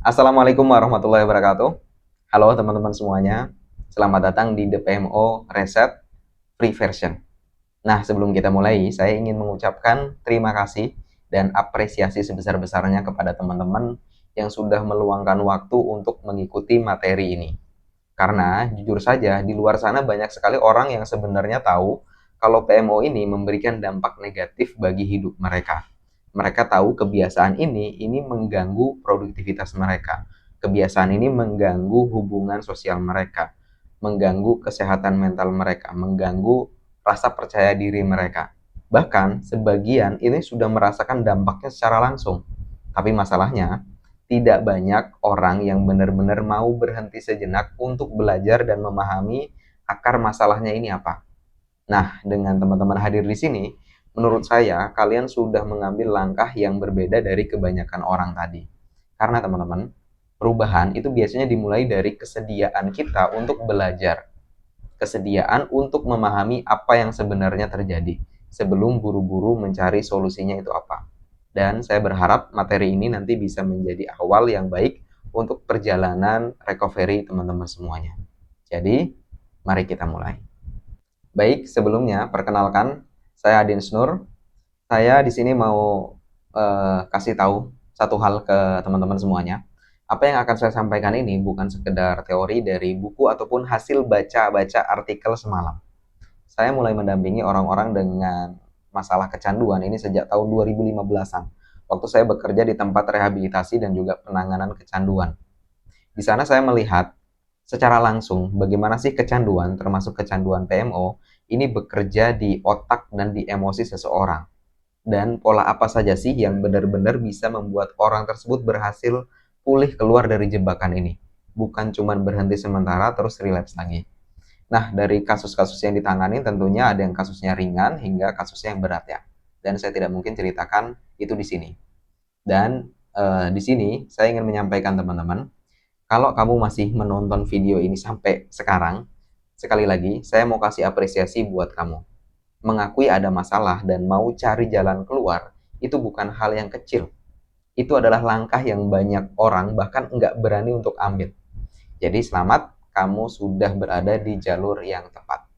Assalamualaikum warahmatullahi wabarakatuh. Halo teman-teman semuanya. Selamat datang di The PMO Reset Free Version. Nah, sebelum kita mulai, saya ingin mengucapkan terima kasih dan apresiasi sebesar-besarnya kepada teman-teman yang sudah meluangkan waktu untuk mengikuti materi ini. Karena jujur saja, di luar sana banyak sekali orang yang sebenarnya tahu kalau PMO ini memberikan dampak negatif bagi hidup mereka. Mereka tahu kebiasaan ini mengganggu produktivitas mereka. Kebiasaan ini mengganggu hubungan sosial mereka, mengganggu kesehatan mental mereka, mengganggu rasa percaya diri mereka. Bahkan sebagian ini sudah merasakan dampaknya secara langsung. Tapi masalahnya, tidak banyak orang yang benar-benar mau berhenti sejenak untuk belajar dan memahami akar masalahnya ini apa. Nah, dengan teman-teman hadir di sini, menurut saya kalian sudah mengambil langkah yang berbeda dari kebanyakan orang tadi. Karena teman-teman, perubahan itu biasanya dimulai dari kesediaan kita untuk belajar, kesediaan untuk memahami apa yang sebenarnya terjadi sebelum buru-buru mencari solusinya itu apa. Dan saya berharap materi ini nanti bisa menjadi awal yang baik untuk perjalanan recovery teman-teman semuanya. Jadi, mari kita mulai. Baik, sebelumnya perkenalkan, saya Adin Snur. Saya di sini mau kasih tahu satu hal ke teman-teman semuanya. Apa yang akan saya sampaikan ini bukan sekedar teori dari buku ataupun hasil baca-baca artikel semalam. Saya mulai mendampingi orang-orang dengan masalah kecanduan ini sejak tahun 2015-an. Waktu saya bekerja di tempat rehabilitasi dan juga penanganan kecanduan. Di sana saya melihat secara langsung bagaimana sih kecanduan, termasuk kecanduan PMO, ini bekerja di otak dan di emosi seseorang. Dan pola apa saja sih yang benar-benar bisa membuat orang tersebut berhasil pulih keluar dari jebakan ini. Bukan cuma berhenti sementara terus relapse lagi. Nah, dari kasus-kasus yang ditangani tentunya ada yang kasusnya ringan hingga kasusnya yang berat ya. Dan saya tidak mungkin ceritakan itu di sini. Dan di sini saya ingin menyampaikan teman-teman, kalau kamu masih menonton video ini sampai sekarang, sekali lagi saya mau kasih apresiasi buat kamu. Mengakui ada masalah dan mau cari jalan keluar, itu bukan hal yang kecil. Itu adalah langkah yang banyak orang bahkan nggak berani untuk ambil. Jadi selamat, kamu sudah berada di jalur yang tepat.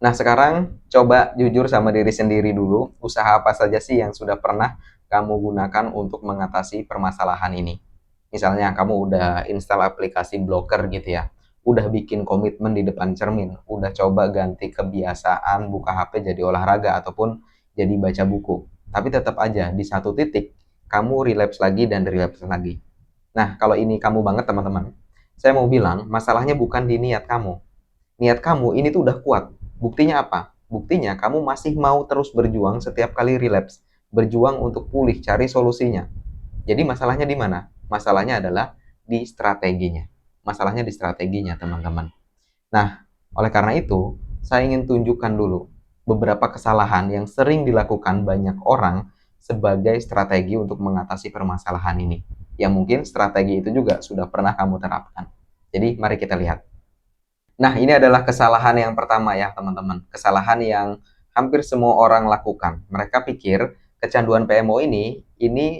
Nah, sekarang coba jujur sama diri sendiri dulu, usaha apa saja sih yang sudah pernah kamu gunakan untuk mengatasi permasalahan ini. Misalnya kamu udah install aplikasi blocker gitu ya, udah bikin komitmen di depan cermin, udah coba ganti kebiasaan buka HP jadi olahraga ataupun jadi baca buku. Tapi tetap aja di satu titik kamu relapse lagi dan relapse lagi. Nah, kalau ini kamu banget teman-teman, saya mau bilang masalahnya bukan di niat kamu. Niat kamu ini tuh udah kuat. Buktinya apa? Buktinya kamu masih mau terus berjuang setiap kali relapse. Berjuang untuk pulih, cari solusinya. Jadi masalahnya di mana? Masalahnya adalah di strateginya. Masalahnya di strateginya, teman-teman. Nah, oleh karena itu, saya ingin tunjukkan dulu beberapa kesalahan yang sering dilakukan banyak orang sebagai strategi untuk mengatasi permasalahan ini. Yang mungkin strategi itu juga sudah pernah kamu terapkan. Jadi, mari kita lihat. Nah, ini adalah kesalahan yang pertama ya, teman-teman. Kesalahan yang hampir semua orang lakukan. Mereka pikir kecanduan PMO ini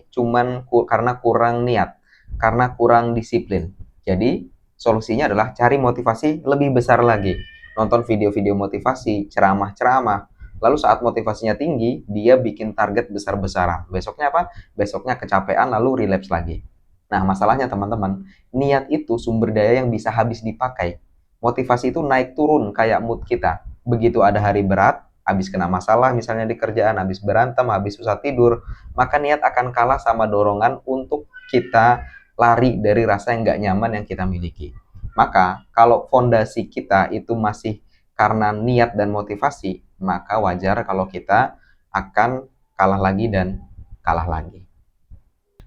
cuman karena kurang niat, karena kurang disiplin. Jadi, solusinya adalah cari motivasi lebih besar lagi. Nonton video-video motivasi, ceramah-ceramah. Lalu saat motivasinya tinggi, dia bikin target besar-besaran. Besoknya apa? Besoknya kecapean lalu relapse lagi. Nah, masalahnya teman-teman, niat itu sumber daya yang bisa habis dipakai. Motivasi itu naik turun kayak mood kita. Begitu ada hari berat, habis kena masalah misalnya di kerjaan, habis berantem, habis susah tidur, maka niat akan kalah sama dorongan untuk kita lari dari rasa yang nggak nyaman yang kita miliki. Maka kalau fondasi kita itu masih karena niat dan motivasi, maka wajar kalau kita akan kalah lagi dan kalah lagi.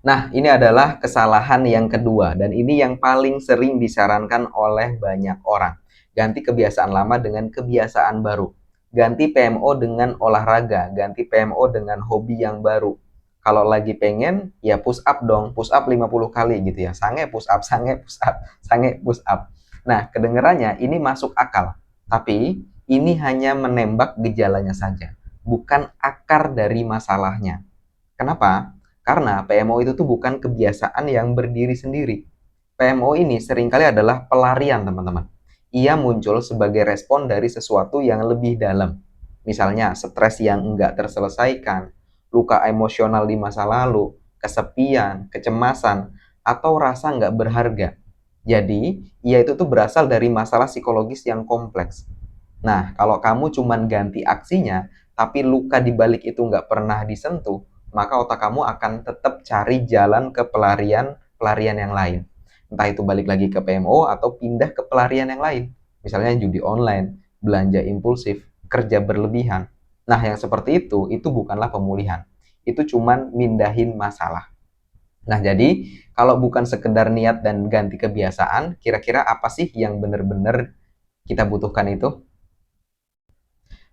Nah, ini adalah kesalahan yang kedua dan ini yang paling sering disarankan oleh banyak orang. Ganti kebiasaan lama dengan kebiasaan baru. Ganti PMO dengan olahraga, ganti PMO dengan hobi yang baru. Kalau lagi pengen, ya push up dong, push up 50 kali gitu ya. Sange push up, sange push up, sange push up. Nah, kedengarannya ini masuk akal. Tapi ini hanya menembak gejalanya saja, bukan akar dari masalahnya. Kenapa? Karena PMO itu tuh bukan kebiasaan yang berdiri sendiri. PMO ini seringkali adalah pelarian, teman-teman. Ia muncul sebagai respon dari sesuatu yang lebih dalam. Misalnya, stres yang enggak terselesaikan, luka emosional di masa lalu, kesepian, kecemasan, atau rasa enggak berharga. Jadi, ia itu tuh berasal dari masalah psikologis yang kompleks. Nah, kalau kamu cuman ganti aksinya, tapi luka di balik itu nggak pernah disentuh, maka otak kamu akan tetap cari jalan ke pelarian yang lain. Entah itu balik lagi ke PMO atau pindah ke pelarian yang lain. Misalnya judi online, belanja impulsif, kerja berlebihan. Nah, yang seperti itu bukanlah pemulihan. Itu cuman mindahin masalah. Nah, jadi kalau bukan sekedar niat dan ganti kebiasaan, kira-kira apa sih yang benar-benar kita butuhkan itu?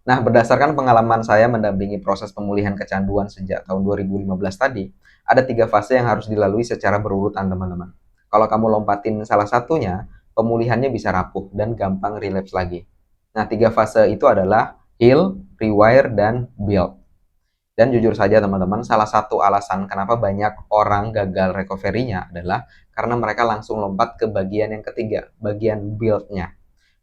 Nah, berdasarkan pengalaman saya mendampingi proses pemulihan kecanduan sejak tahun 2015 tadi, ada 3 fase yang harus dilalui secara berurutan, teman-teman. Kalau kamu lompatin salah satunya, pemulihannya bisa rapuh dan gampang relapse lagi. Nah, 3 fase itu adalah heal, rewire, dan build. Dan jujur saja teman-teman, salah satu alasan kenapa banyak orang gagal recovery-nya adalah karena mereka langsung lompat ke bagian yang ketiga, bagian build-nya.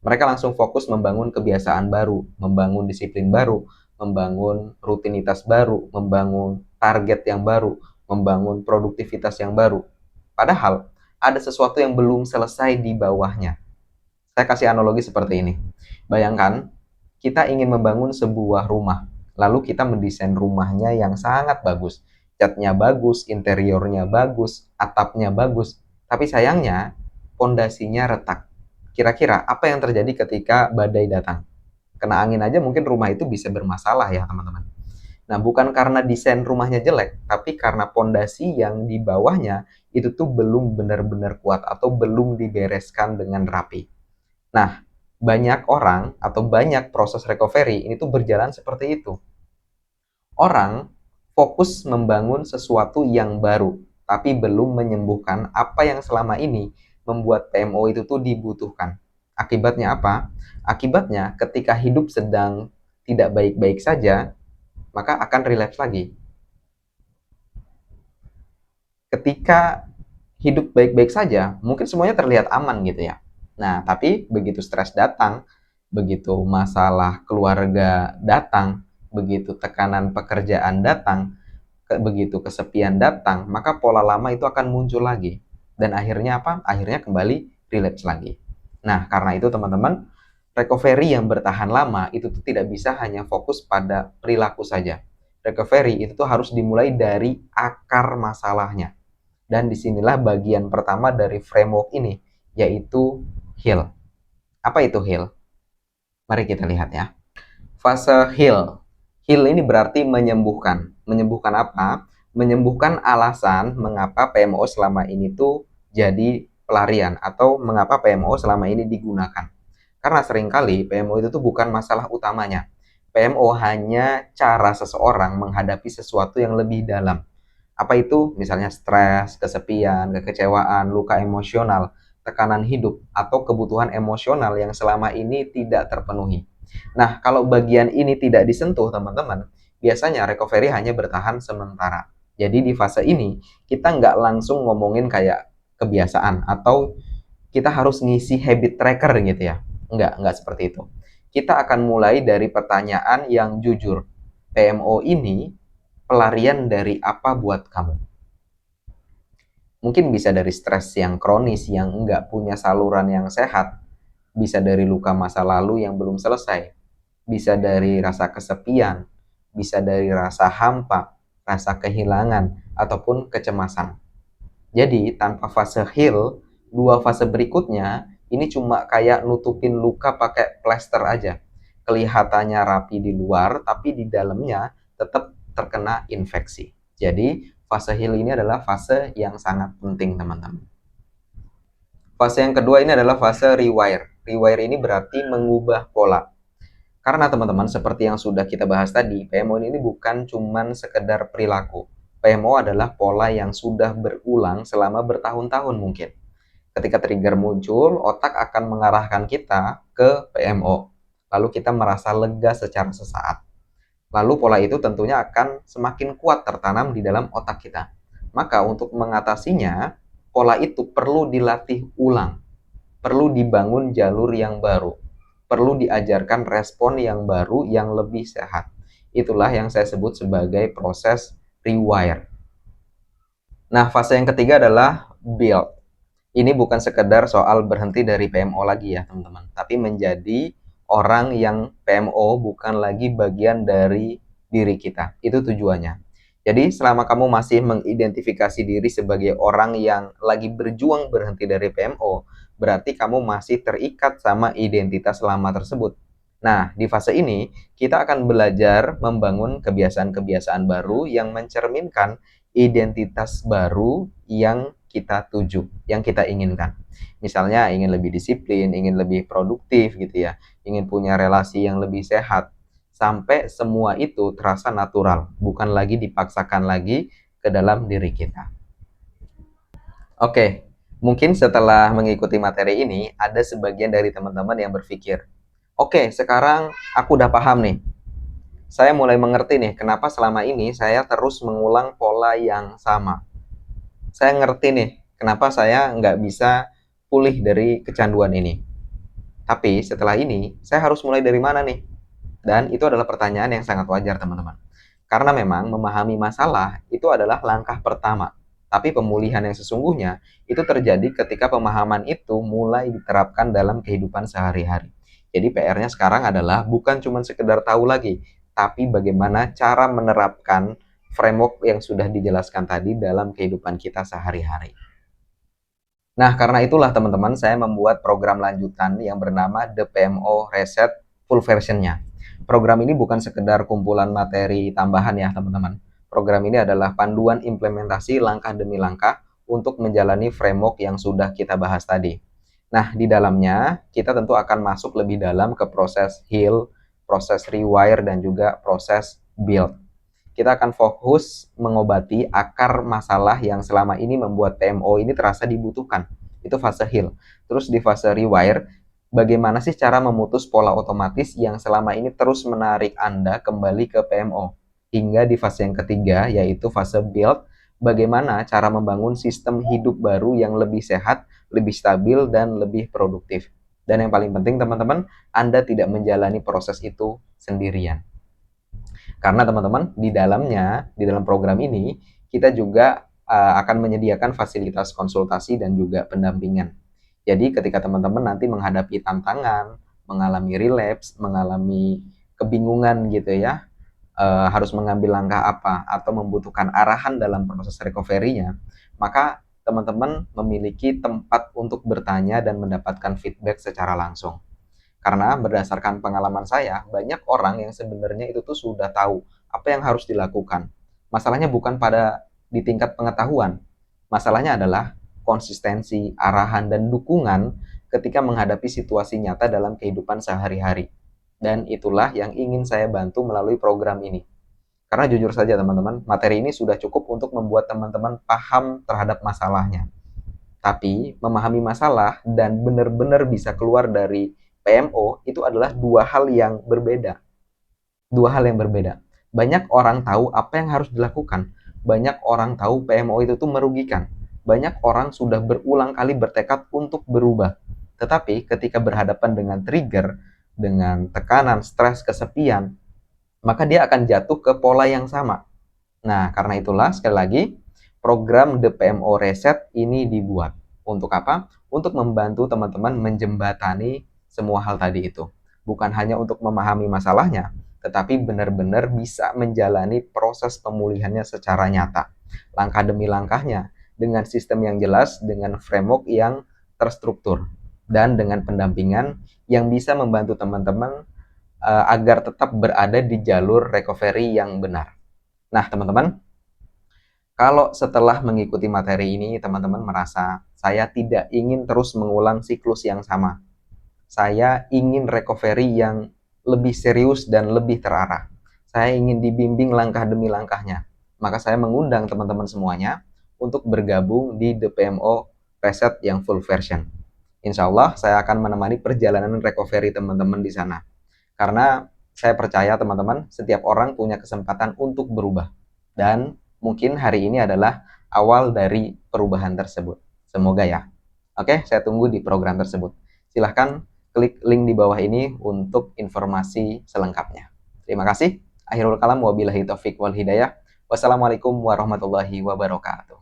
Mereka langsung fokus membangun kebiasaan baru, membangun disiplin baru, membangun rutinitas baru, membangun target yang baru, membangun produktivitas yang baru. Padahal ada sesuatu yang belum selesai di bawahnya. Saya kasih analogi seperti ini. Bayangkan kita ingin membangun sebuah rumah, lalu kita mendesain rumahnya yang sangat bagus. Catnya bagus, interiornya bagus, atapnya bagus. Tapi sayangnya pondasinya retak. Kira-kira apa yang terjadi ketika badai datang? Kena angin aja mungkin rumah itu bisa bermasalah ya teman-teman. Nah, bukan karena desain rumahnya jelek, tapi karena pondasi yang di bawahnya itu tuh belum benar-benar kuat atau belum dibereskan dengan rapi. Nah, banyak orang atau banyak proses recovery ini tuh berjalan seperti itu. Orang fokus membangun sesuatu yang baru, tapi belum menyembuhkan apa yang selama ini membuat PMO itu tuh dibutuhkan. Akibatnya apa? Akibatnya ketika hidup sedang tidak baik-baik saja, maka akan relapse lagi. Ketika hidup baik-baik saja, mungkin semuanya terlihat aman gitu ya. Nah, tapi begitu stres datang, begitu masalah keluarga datang, begitu tekanan pekerjaan datang, begitu kesepian datang, maka pola lama itu akan muncul lagi. Dan akhirnya apa? Akhirnya kembali relapse lagi. Nah, karena itu teman-teman, recovery yang bertahan lama itu tuh tidak bisa hanya fokus pada perilaku saja. Recovery itu tuh harus dimulai dari akar masalahnya. Dan disinilah bagian pertama dari framework ini, yaitu heal. Apa itu heal? Mari kita lihat ya. Fase heal. Heal ini berarti menyembuhkan. Menyembuhkan apa? Menyembuhkan alasan mengapa PMO selama ini tuh jadi pelarian atau mengapa PMO selama ini digunakan. Karena seringkali PMO itu tuh bukan masalah utamanya. PMO hanya cara seseorang menghadapi sesuatu yang lebih dalam. Apa itu? Misalnya stres, kesepian, kekecewaan, luka emosional, tekanan hidup, atau kebutuhan emosional yang selama ini tidak terpenuhi. Nah, kalau bagian ini tidak disentuh, teman-teman, biasanya recovery hanya bertahan sementara. Jadi di fase ini, kita nggak langsung ngomongin kayak kebiasaan, atau kita harus ngisi habit tracker gitu ya. Nggak seperti itu. Kita akan mulai dari pertanyaan yang jujur. PMO ini pelarian dari apa buat kamu? Mungkin bisa dari stres yang kronis yang nggak punya saluran yang sehat, bisa dari luka masa lalu yang belum selesai, bisa dari rasa kesepian, bisa dari rasa hampa, rasa kehilangan, ataupun kecemasan. Jadi tanpa fase heal, 2 fase berikutnya ini cuma kayak nutupin luka pakai plester aja. Kelihatannya rapi di luar, tapi di dalamnya tetap terkena infeksi. Jadi fase heal ini adalah fase yang sangat penting teman-teman. Fase yang kedua ini adalah fase rewire. Rewire ini berarti mengubah pola. Karena teman-teman seperti yang sudah kita bahas tadi, PMO ini bukan cuman sekedar perilaku. PMO adalah pola yang sudah berulang selama bertahun-tahun mungkin. Ketika trigger muncul, otak akan mengarahkan kita ke PMO. Lalu kita merasa lega secara sesaat. Lalu pola itu tentunya akan semakin kuat tertanam di dalam otak kita. Maka untuk mengatasinya, pola itu perlu dilatih ulang, perlu dibangun jalur yang baru, perlu diajarkan respon yang baru yang lebih sehat. Itulah yang saya sebut sebagai proses rewire. Nah, fase yang ketiga adalah build. Ini bukan sekedar soal berhenti dari PMO lagi ya teman-teman, tapi menjadi orang yang PMO bukan lagi bagian dari diri kita. Itu tujuannya. Jadi selama kamu masih mengidentifikasi diri sebagai orang yang lagi berjuang berhenti dari PMO, berarti kamu masih terikat sama identitas lama tersebut. Nah, di fase ini kita akan belajar membangun kebiasaan-kebiasaan baru yang mencerminkan identitas baru yang kita tuju, yang kita inginkan. Misalnya ingin lebih disiplin, ingin lebih produktif gitu ya, ingin punya relasi yang lebih sehat, sampai semua itu terasa natural, bukan lagi dipaksakan lagi ke dalam diri kita. Oke, mungkin setelah mengikuti materi ini, ada sebagian dari teman-teman yang berpikir, oke, sekarang aku udah paham nih, saya mulai mengerti nih, kenapa selama ini saya terus mengulang pola yang sama. Saya ngerti nih, kenapa saya nggak bisa pulih dari kecanduan ini. Tapi setelah ini, saya harus mulai dari mana nih? Dan itu adalah pertanyaan yang sangat wajar, teman-teman. Karena memang memahami masalah itu adalah langkah pertama. Tapi pemulihan yang sesungguhnya itu terjadi ketika pemahaman itu mulai diterapkan dalam kehidupan sehari-hari. Jadi PR-nya sekarang adalah bukan cuma sekedar tahu lagi, tapi bagaimana cara menerapkan framework yang sudah dijelaskan tadi dalam kehidupan kita sehari-hari. Nah, karena itulah teman-teman, saya membuat program lanjutan yang bernama The PMO Reset Full Version-nya. Program ini bukan sekedar kumpulan materi tambahan ya, teman-teman. Program ini adalah panduan implementasi langkah demi langkah untuk menjalani framework yang sudah kita bahas tadi. Nah, di dalamnya kita tentu akan masuk lebih dalam ke proses heal, proses rewire, dan juga proses build. Kita akan fokus mengobati akar masalah yang selama ini membuat PMO ini terasa dibutuhkan. Itu fase heal. Terus di fase rewire, bagaimana sih cara memutus pola otomatis yang selama ini terus menarik Anda kembali ke PMO. Hingga di fase yang ketiga, yaitu fase build, bagaimana cara membangun sistem hidup baru yang lebih sehat, lebih stabil, dan lebih produktif. Dan yang paling penting teman-teman, Anda tidak menjalani proses itu sendirian. Karena teman-teman, di dalamnya, di dalam program ini, kita juga akan menyediakan fasilitas konsultasi dan juga pendampingan. Jadi ketika teman-teman nanti menghadapi tantangan, mengalami relapse, mengalami kebingungan gitu ya, harus mengambil langkah apa, atau membutuhkan arahan dalam proses recovery-nya, maka teman-teman memiliki tempat untuk bertanya dan mendapatkan feedback secara langsung. Karena berdasarkan pengalaman saya, banyak orang yang sebenarnya itu tuh sudah tahu apa yang harus dilakukan. Masalahnya bukan pada di tingkat pengetahuan. Masalahnya adalah konsistensi, arahan, dan dukungan ketika menghadapi situasi nyata dalam kehidupan sehari-hari. Dan itulah yang ingin saya bantu melalui program ini. Karena jujur saja teman-teman, materi ini sudah cukup untuk membuat teman-teman paham terhadap masalahnya. Tapi memahami masalah dan benar-benar bisa keluar dari PMO itu adalah dua hal yang berbeda. Dua hal yang berbeda. Banyak orang tahu apa yang harus dilakukan. Banyak orang tahu PMO itu tuh merugikan. Banyak orang sudah berulang kali bertekad untuk berubah. Tetapi ketika berhadapan dengan trigger, dengan tekanan, stres, kesepian, maka dia akan jatuh ke pola yang sama. Nah, karena itulah sekali lagi program The PMO Reset ini dibuat. Untuk apa? Untuk membantu teman-teman menjembatani semua hal tadi itu. Bukan hanya untuk memahami masalahnya, tetapi benar-benar bisa menjalani proses pemulihannya secara nyata. Langkah demi langkahnya, dengan sistem yang jelas, dengan framework yang terstruktur, dan dengan pendampingan yang bisa membantu teman-teman agar tetap berada di jalur recovery yang benar. Nah, teman-teman, kalau setelah mengikuti materi ini, teman-teman merasa saya tidak ingin terus mengulang siklus yang sama. Saya ingin recovery yang lebih serius dan lebih terarah. Saya ingin dibimbing langkah demi langkahnya. Maka saya mengundang teman-teman semuanya untuk bergabung di The PMO Reset yang full version. Insya Allah saya akan menemani perjalanan recovery teman-teman di sana. Karena saya percaya teman-teman, setiap orang punya kesempatan untuk berubah. Dan mungkin hari ini adalah awal dari perubahan tersebut. Semoga ya. Oke, saya tunggu di program tersebut. Silahkan klik link di bawah ini untuk informasi selengkapnya. Terima kasih. Akhirul kalam, wabillahi taufiq wal hidayah. Wassalamualaikum warahmatullahi wabarakatuh.